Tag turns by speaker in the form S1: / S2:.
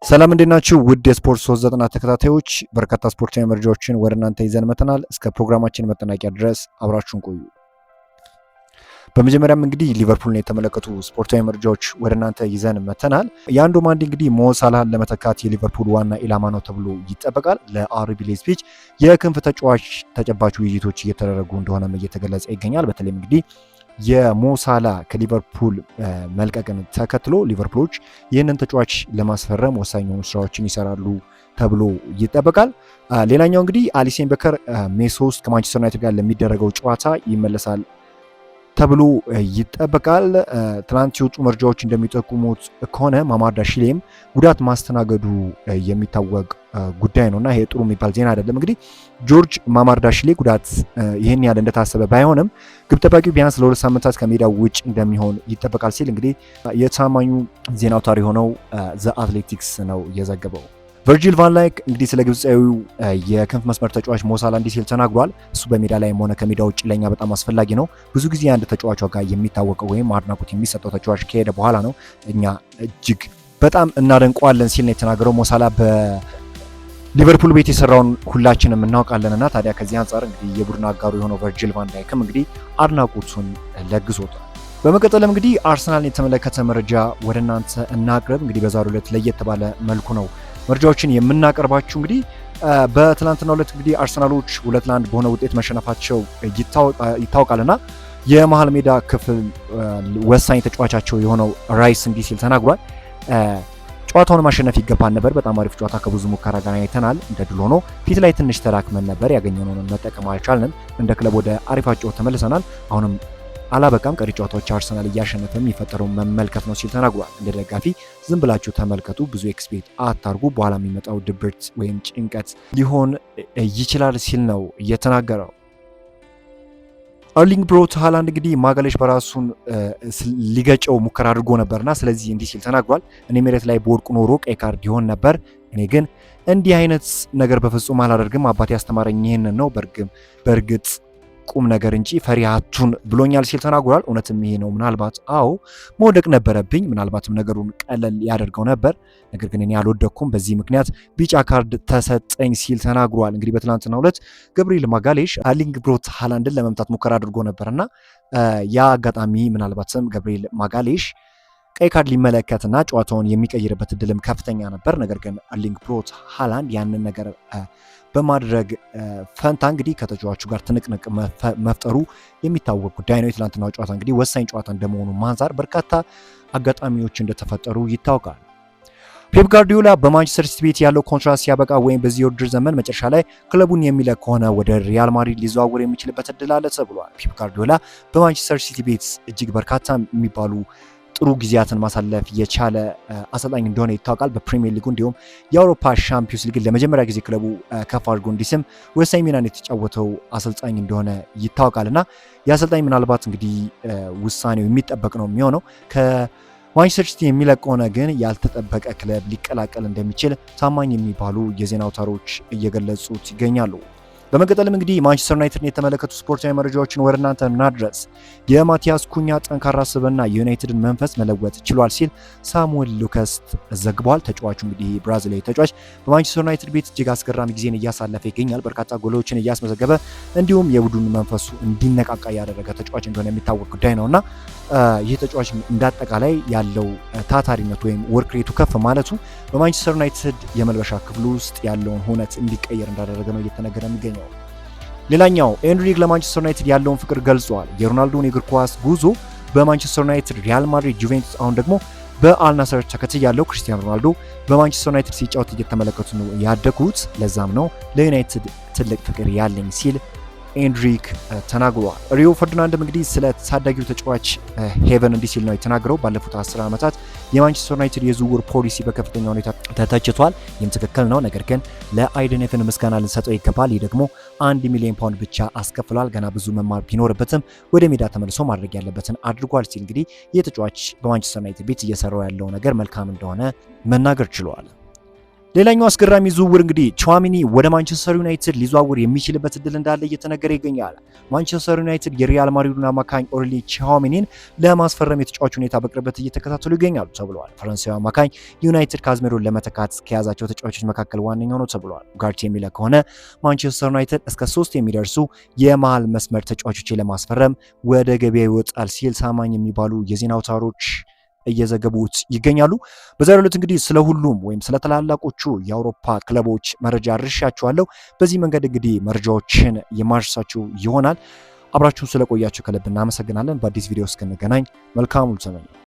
S1: ሰላም እንዴናችሁ ውድ የስፖርት 390 ተከታታዮች በርካታ ስፖርታዊ መረጃዎችን ወደ እናንተ ይዘን መተናል። እስከ ፕሮግራማችን መጠናቂያ ድረስ አብራችሁን ቆዩ። በመጀመሪያም እንግዲህ ሊቨርፑልን የተመለከቱ ስፖርታዊ መረጃዎች ወደ እናንተ ይዘን መተናል። የአንዱ ማንዲ እንግዲህ ሞ ሳላህን ለመተካት የሊቨርፑል ዋና ኢላማ ነው ተብሎ ይጠበቃል። ለአርቢ ሌይፕዚግ የክንፍ ተጫዋች ተጨባጭ ውይይቶች እየተደረጉ እንደሆነም እየተገለጸ ይገኛል። በተለይም እንግዲህ የሞ ሳላ ከሊቨርፑል መልቀቅን ተከትሎ ሊቨርፑሎች ይህንን ተጫዋች ለማስፈረም ወሳኝ የሆኑ ስራዎችን ይሰራሉ ተብሎ ይጠበቃል። ሌላኛው እንግዲህ አሊሰን ቤከር ሜይ 3 ከማንቸስተር ዩናይትድ ጋር ለሚደረገው ጨዋታ ይመለሳል ተብሎ ይጠበቃል። ትናንት የወጡ መረጃዎች እንደሚጠቁሙት ከሆነ ማማርዳሽቪሊም ጉዳት ማስተናገዱ የሚታወቅ ጉዳይ ነውና ይሄ ጥሩ የሚባል ዜና አይደለም። እንግዲህ ጆርጅ ማማርዳሽቪሊ ጉዳት ይህን ያህል እንደታሰበ ባይሆንም ግብ ጠባቂው ቢያንስ ለ2 ሳምንታት ከሜዳው ውጭ እንደሚሆን ይጠበቃል ሲል እንግዲህ የታማኙ ዜና አውታር የሆነው ዘ አትሌቲክስ ነው የዘገበው። ቨርጂል ቫን ዳይክ እንግዲህ ስለ ግብፃዊው የክንፍ መስመር ተጫዋች ሞ ሳላ እንዲህ ሲል ተናግሯል። እሱ በሜዳ ላይም ሆነ ከሜዳ ውጭ ለኛ በጣም አስፈላጊ ነው። ብዙ ጊዜ አንድ ተጫዋቿ ጋር የሚታወቀው ወይም አድናቆት የሚሰጠው ተጫዋች ከሄደ በኋላ ነው እኛ እጅግ በጣም እናደንቀዋለን ሲል ነው የተናገረው። ሞ ሳላ በሊቨርፑል ቤት የሰራውን ሁላችንም እናውቃለንና ታዲያ ከዚህ አንጻር እንግዲህ የቡድን አጋሩ የሆነው ቨርጂል ቫን ዳይክም እንግዲህ አድናቆቱን ለግሶታል። በመቀጠልም እንግዲህ አርሰናልን የተመለከተ መረጃ ወደ እናንተ እናቅርብ። እንግዲህ በዛሬው ዕለት ለየት ባለ መልኩ ነው መረጃዎችን የምናቀርባችሁ። እንግዲህ በትናንትናው ዕለት እንግዲህ አርሰናሎች 2-1 በሆነ ውጤት መሸነፋቸው ይታወቃልና የመሃል ሜዳ ክፍል ወሳኝ ተጫዋቻቸው የሆነው ራይስ እንዲህ ሲል ተናግሯል። ጨዋታውን ማሸነፍ ይገባን ነበር። በጣም አሪፍ ጨዋታ ከብዙ ሙከራ ጋር አይተናል። እንደ ድል ሆኖ ፊት ላይ ትንሽ ተራክመን ነበር። ያገኘነውን መጠቀም አልቻልንም። እንደ ክለብ ወደ አሪፍ ጨዋታ ተመልሰናል። አሁንም አላበቃም። ቀሪ ጨዋታዎች አርሰናል እያሸነፈ የሚፈጠረው መመልከት ነው ሲል ተናግሯል። እንደ ደጋፊ ዝም ብላችሁ ተመልከቱ፣ ብዙ ኤክስፔክት አታርጉ፣ በኋላ የሚመጣው ድብርት ወይም ጭንቀት ሊሆን ይችላል ሲል ነው የተናገረው። ኤርሊንግ ብሮት ሃላንድ እንግዲህ ማጋሌሽ በራሱን ሊገጨው ሙከራ አድርጎ ነበርና ስለዚህ እንዲህ ሲል ተናግሯል። እኔ መሬት ላይ በወድቁ ኖሮ ቀይ ካርድ ይሆን ነበር። እኔ ግን እንዲህ አይነት ነገር በፍጹም አላደርግም። አባቴ ያስተማረኝ ይህንን ነው። በእርግጥ ቁም ነገር እንጂ ፈሪ አቱን ብሎኛል ሲል ተናግሯል። እውነትም ይሄ ነው። ምናልባት አዎ መውደቅ ነበረብኝ፣ ምናልባትም ነገሩን ቀለል ያደርገው ነበር፣ ነገር ግን እኔ አልወደኩም፣ በዚህ ምክንያት ቢጫ ካርድ ተሰጠኝ ሲል ተናግሯል። እንግዲህ በትናንትናው ዕለት ገብርኤል ማጋሌሽ ኤርሊንግ ብሮት ሃላንድን ለመምታት ሙከራ አድርጎ ነበርና ያ አጋጣሚ ምናልባትም ገብርኤል ማጋሌሽ ቀይ ካርድ ሊመለከትና ጨዋታውን የሚቀይርበት እድልም ከፍተኛ ነበር። ነገር ግን ኤርሊንግ ብሮት ሃላንድ ያንን ነገር በማድረግ ፈንታ እንግዲህ ከተጫዋቹ ጋር ትንቅንቅ መፍጠሩ የሚታወቅ ጉዳይ ነው። የትላንትናው ጨዋታ እንግዲህ ወሳኝ ጨዋታ እንደመሆኑ ማንዛር በርካታ አጋጣሚዎች እንደተፈጠሩ ይታወቃል። ፔፕ ጋርዲዮላ በማንቸስተር ሲቲ ቤት ያለው ኮንትራት ሲያበቃ ወይም በዚህ የውድድር ዘመን መጨረሻ ላይ ክለቡን የሚለቅ ከሆነ ወደ ሪያል ማድሪድ ሊዘዋወር የሚችልበት እድል አለ ተብሏል። ፔፕ ጋርዲዮላ በማንቸስተር ሲቲ ቤት እጅግ በርካታ የሚባሉ ጥሩ ጊዜያትን ማሳለፍ የቻለ አሰልጣኝ እንደሆነ ይታወቃል። በፕሪሚየር ሊጉ እንዲሁም የአውሮፓ ሻምፒዮንስ ሊግ ለመጀመሪያ ጊዜ ክለቡ ከፍ አድርጎ እንዲስም ወሳኝ ሚናን የተጫወተው አሰልጣኝ እንደሆነ ይታወቃልና የአሰልጣኝ ምናልባት እንግዲህ ውሳኔው የሚጠበቅ ነው የሚሆነው። ከማንቸስተር ሲቲ የሚለቅ ከሆነ ግን ያልተጠበቀ ክለብ ሊቀላቀል እንደሚችል ታማኝ የሚባሉ የዜና አውታሮች እየገለጹት ይገኛሉ። በመቀጠልም እንግዲህ ማንቸስተር ዩናይትድን የተመለከቱ ስፖርታዊ መረጃዎችን ወደ እናንተ እናድረስ። የማቲያስ ኩኛ ጠንካራ ስብዕና የዩናይትድን መንፈስ መለወጥ ችሏል ሲል ሳሙኤል ሉከስ ዘግቧል። ተጫዋቹ እንግዲህ ብራዚላዊ ተጫዋች በማንቸስተር ዩናይትድ ቤት እጅግ አስገራሚ ጊዜን እያሳለፈ ይገኛል። በርካታ ጎሎችን እያስመዘገበ እንዲሁም የቡድን መንፈሱ እንዲነቃቃ ያደረገ ተጫዋች እንደሆነ የሚታወቅ ጉዳይ ነውና ይህ ተጫዋች እንዳጠቃላይ ያለው ታታሪነት ወይም ወርክ ሬቱ ከፍ ማለቱ በማንቸስተር ዩናይትድ የመልበሻ ክፍል ውስጥ ያለውን ሁነት እንዲቀየር እንዳደረገ ነው እየተነገረ የሚገኘው። ሌላኛው ኤንሪክ ለማንቸስተር ዩናይትድ ያለውን ፍቅር ገልጿል። የሮናልዶን የእግር ኳስ ጉዞ በማንቸስተር ዩናይትድ፣ ሪያል ማድሪድ፣ ጁቬንቱስ አሁን ደግሞ በአልናሰር ተከትሎ ያለው ክርስቲያኖ ሮናልዶ በማንቸስተር ዩናይትድ ሲጫወት እየተመለከቱ ነው ያደጉት። ለዛም ነው ለዩናይትድ ትልቅ ፍቅር ያለኝ ሲል ኤንሪክ ተናግሯል። ሪዮ ፈርዲናንድም እንግዲህ ስለ ታዳጊው ተጫዋች ሄቨን እንዲህ ሲል ነው የተናገረው። ባለፉት 10 ዓመታት የማንቸስተር ዩናይትድ የዝውውር ፖሊሲ በከፍተኛ ሁኔታ ተተችቷል። ይህም ትክክል ነው፣ ነገር ግን ለአይደን ሄቨን ምስጋና ልንሰጠው ይገባል። ይህ ደግሞ 1 ሚሊዮን ፓውንድ ብቻ አስከፍሏል። ገና ብዙ መማር ቢኖርበትም ወደ ሜዳ ተመልሶ ማድረግ ያለበትን አድርጓል ሲል እንግዲህ ይህ ተጫዋች በማንቸስተር ዩናይትድ ቤት እየሰራው ያለው ነገር መልካም እንደሆነ መናገር ችሏል። ሌላኛው አስገራሚ ዝውውር እንግዲህ ቹዋሚኒ ወደ ማንቸስተር ዩናይትድ ሊዘዋወር የሚችልበት እድል እንዳለ እየተነገረ ይገኛል። ማንቸስተር ዩናይትድ የሪያል ማድሪዱን አማካኝ ኦርሊ ቹዋሚኒን ለማስፈረም የተጫዋች ሁኔታ በቅርበት እየተከታተሉ ይገኛሉ ተብለዋል። ፈረንሳዊ አማካኝ ዩናይትድ ካዝሜሮን ለመተካት ከያዛቸው ተጫዋቾች መካከል ዋነኛው ነው ተብለዋል። ጋርት የሚለ ከሆነ ማንቸስተር ዩናይትድ እስከ 3 የሚደርሱ የመሃል መስመር ተጫዋቾችን ለማስፈረም ወደ ገበያ ይወጣል ሲል ታማኝ የሚባሉ የዜና አውታሮች እየዘገቡት ይገኛሉ። በዛሬው ዕለት እንግዲህ ስለ ሁሉም ወይም ስለ ተላላቆቹ የአውሮፓ ክለቦች መረጃ አድርሻችኋለሁ። በዚህ መንገድ እንግዲህ መረጃዎችን የማርሳችሁ ይሆናል። አብራችሁን ስለቆያችሁ ከልብ እናመሰግናለን። በአዲስ ቪዲዮ እስክንገናኝ መልካም ሁሉ ተመኘን።